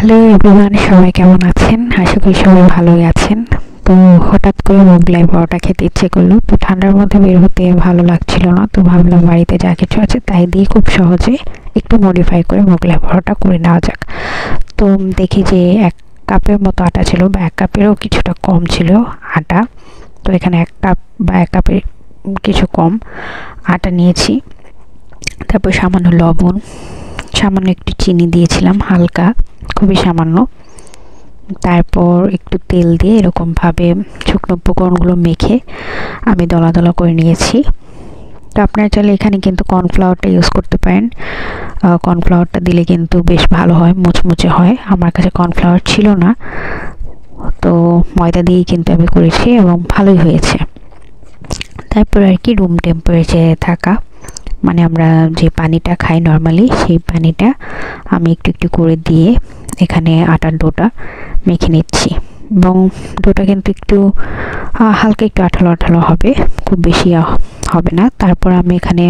Hello everyone, সবাই কেমন আছেন? আশা করি সবাই ভালোই আছেন। তো হঠাৎ করে মোগলাই পরোটা খেতে ইচ্ছে করলো। তো ঠান্ডার মধ্যে বের হতে ভালো লাগছিল না, তো ভাবলাম বাড়িতে যা কিছু আছে তাই দিয়ে খুব সহজে একটু মডিফাই করে মোগলাই পরোটা করে নেওয়া যাক। তো দেখি যে 1 কাপের মতো আটা ছিল, বা 1 কাপেরও কিছুটা কম ছিল আটা। তো এখানে 1 কাপ বা 1 কাপের কিছু কম আটা নিয়েছি। তারপর সামান্য লবণ, সামান্য একটু চিনি দিয়েছিলাম, হালকা, খুবই সামান্য। তারপর একটু তেল দিয়ে এরকমভাবে শুকনো উপকরণগুলো মেখে আমি দলা দলা করে নিয়েছি। তো আপনারা চাইলে এখানে কিন্তু কর্নফ্লাওয়ারটা ইউজ করতে পারেন। কর্নফ্লাওয়ারটা দিলে কিন্তু বেশ ভালো হয়, মুচমুচে হয়। আমার কাছে কর্নফ্লাওয়ার ছিল না, তো ময়দা দিয়েই কিন্তু আমি করেছি এবং ভালোই হয়েছে। তারপর আর কি রুম টেম্পারেচারে থাকা, মানে আমরা যে পানিটা খাই নর্মালি, সেই পানিটা আমি একটু একটু করে দিয়ে এখানে আটার ডোটা মেখে নিচ্ছি। এবং ডোটা কিন্তু একটু হালকা একটু আঠালো আঠালো হবে, খুব বেশি হবে না। তারপর আমি এখানে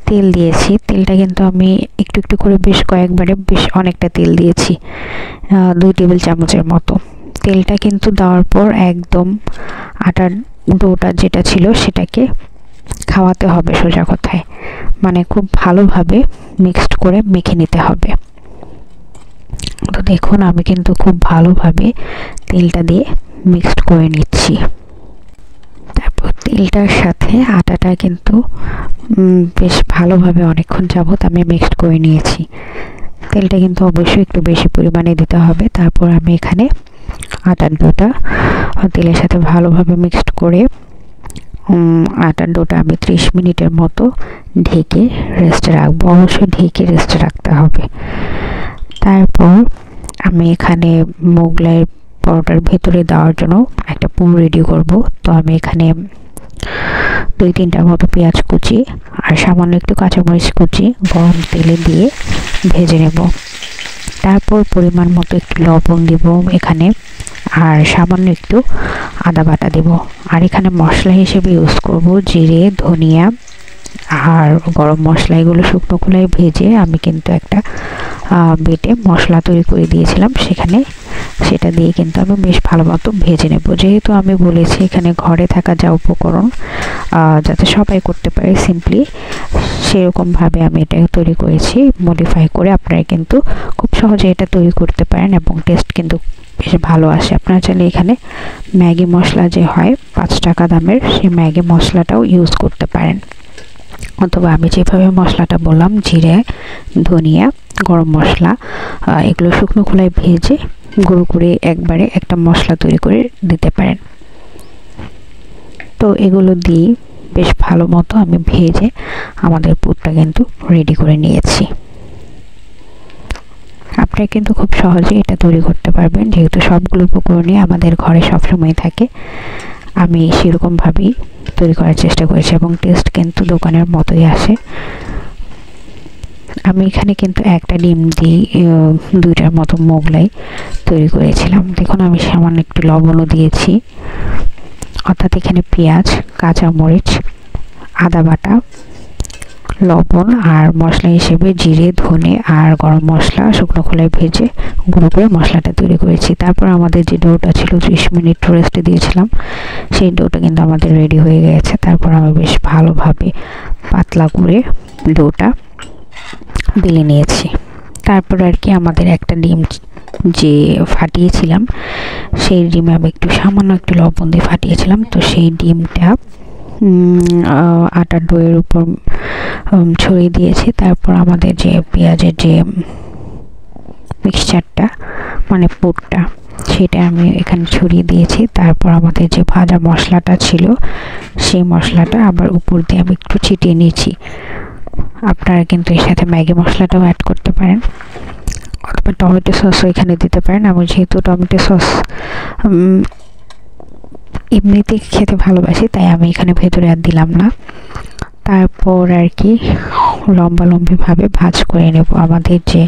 তেল দিয়েছি। তেলটা কিন্তু আমি একটু একটু করে বেশ কয়েকবারে বেশ অনেকটা তেল দিয়েছি, 2 টেবিল চামচের মতো। তেলটা কিন্তু দেওয়ার পর একদম আটার ডোটা যেটা ছিল সেটাকে খাওয়াতে হবে, সোজা কথায়, মানে খুব ভালোভাবে মিক্সড করে মেখে নিতে হবে। তো দেখুন আমি কিন্তু খুব ভালোভাবে তেলটা দিয়ে মিক্সড করে নিচ্ছি। তারপর তেলটার সাথে আটাটা কিন্তু বেশ ভালোভাবে অনেকক্ষণ যাবত আমি মিক্সড করে নিয়েছি। তেলটা কিন্তু অবশ্যই একটু বেশি পরিমাণে দিতে হবে। তারপর আমি এখানে আটার ডোটা তেলের সাথে ভালোভাবে মিক্সড করে আটার ডোটা আমি 30 মিনিটের মতো ঢেকে রেস্টে রাখবো। অবশ্যই ঢেকে রেস্টে রাখতে হবে। তারপর আমি এখানে মোগলাই পরোটার ভেতরে দেওয়ার জন্য একটা পুর রেডি করব। তো আমি এখানে 2-3টার মতো পেঁয়াজ কুচি আর সামান্য একটু কাঁচামরিচ কুচি গরম তেলে দিয়ে ভেজে নেব। তারপর পরিমাণ মতো একটু লবণ দেব এখানে, আর সামান্য একটু আদা বাটা দেব। আর এখানে মশলা হিসেবে ইউজ করব জিরে, ধনিয়া আর গরম মশলা। এগুলো শুকনো খোলায় ভেজে আমি কিন্তু একটা বেটে মশলা তৈরি করে দিয়েছিলাম, সেটা দিয়ে কিন্তু আমি বেশ ভালো মতো ভেজে নেব। যেহেতু আমি বলেছি এখানে ঘরে থাকা যা উপকরণ যাতে সবাই করতে পারে সিম্পলি, সেরকমভাবে আমি এটা তৈরি করেছি মডিফাই করে। আপনারা কিন্তু খুব সহজে এটা তৈরি করতে পারেন এবং টেস্ট কিন্তু বেশ ভালো আসে। আপনারা চাইলে এখানে ম্যাগি মশলা যে হয় 5 টাকা দামের, সেই ম্যাগি মশলাটাও ইউজ করতে পারেন। অথবা আমি যেভাবে মশলাটা বললাম, জিরে, ধনিয়া, গরম মশলা, এগুলো শুকনো খোলায় ভেজে গুঁড়ো করে একবারে একটা মশলা তৈরি করে দিতে পারেন। তো এগুলো দিয়ে বেশ ভালো মতো আমি ভেজে আমাদের পুরটা কিন্তু রেডি করে নিয়েছি। আপনারা কিন্তু খুব সহজে এটা তৈরি করতে পারবেন, যেহেতু সবগুলো উপকরণই আমাদের ঘরে সবসময় থাকে। আমি সেরকমভাবেই তৈরি করার চেষ্টা করেছি এবং টেস্ট কিন্তু দোকানের মতোই আসে। আমি এখানে কিন্তু একটা ডিম দিয়ে 2টার মতো মোগলাই তৈরি করেছিলাম। দেখুন আমি সামান্য একটু লবণও দিয়েছি। অর্থাৎ এখানে পেঁয়াজ, কাঁচামরিচ, আদা বাটা, লবণ আর মশলা হিসেবে জিরে, ধনে আর গরম মশলা শুকনো খোলায় ভেজে গুঁড়ো করে মশলাটা তৈরি করেছি। তারপর আমাদের যে ডোটা ছিল 30 মিনিট রেস্টে দিয়েছিলাম, সেই ডোটা কিন্তু আমাদের রেডি হয়ে গেছে। তারপর আমি বেশ ভালোভাবে পাতলা করে ডোটা বেলে নিয়েছি। তারপর আর কি আমাদের একটা ডিম যে ফাটিয়েছিলাম, সেই ডিমে আমি সামান্য একটু লবণ দিয়ে ফাটিয়েছিলাম। তো সেই ডিমটা আটার ডোয়ের উপর ছড়িয়ে দিয়েছি। তারপর আমাদের যে পেঁয়াজের যে মিক্সচারটা, মানে পুরটা, সেটা আমি এখানে ছড়িয়ে দিয়েছি। তারপর আমাদের যে ভাজা মশলাটা ছিল, সেই মশলাটা আবার উপর দিয়ে আমি একটু ছিটিয়ে নিয়েছি। আপনারা কিন্তু এর সাথে ম্যাগি মশলাটাও অ্যাড করতে পারেন, অথবা টমেটো সসও এখানে দিতে পারেন। আমি যেহেতু টমেটো সস এমনিতে খেতে ভালোবাসি, তাই আমি এখানে ভেতরে আর দিলাম না। তারপর আর কি লম্বালম্বিভাবে ভাজ করে নেব। আমাদের যে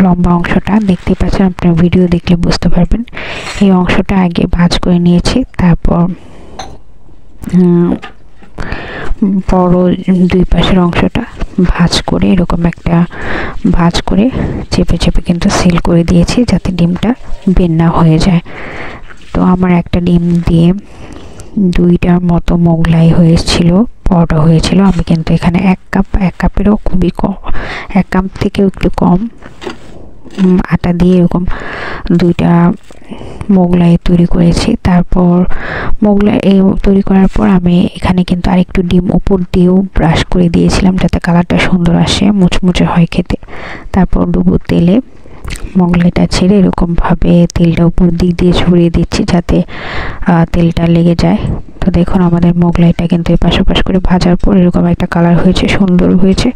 লম্বা অংশটা দেখতে পাচ্ছেন, আপনার ভিডিও দেখলে বুঝতে পারবেন, এই অংশটা আগে ভাজ করে নিয়েছি। তারপর বড় 2 পাশের অংশটা ভাঁজ করে এরকম একটা ভাঁজ করে চেপে চেপে কিন্তু সিল করে দিয়েছি যাতে ডিমটা বের না হয়ে যায়। তো আমার একটা ডিম দিয়ে 2টার মতো মোগলাই হয়েছিল, পরোটা হয়েছিল। আমি কিন্তু এখানে 1 কাপেরও খুবই কম, 1 কাপ থেকেও একটু কম আটা দিয়ে এরকম 2টা মোগলাই তৈরি করেছি। তারপর মোগলাই তৈরি করার পর আমি এখানে কিন্তু আরেকটু ডিম উপর দিয়েও ব্রাশ করে দিয়েছিলাম যাতে কালারটা সুন্দর আসে, মুচমুচে হয় খেতে। তারপর ডুবো তেলে মোগলাইটা ছেড়ে এরকমভাবে তেলটা উপর দিক দিয়ে ছড়িয়ে দিচ্ছি যাতে তেলটা লেগে যায়। তো দেখুন আমাদের মোগলাইটা কিন্তু এপাশ ওপাশ করে ভাজার পর এরকম একটা কালার হয়েছে, সুন্দর হয়েছে।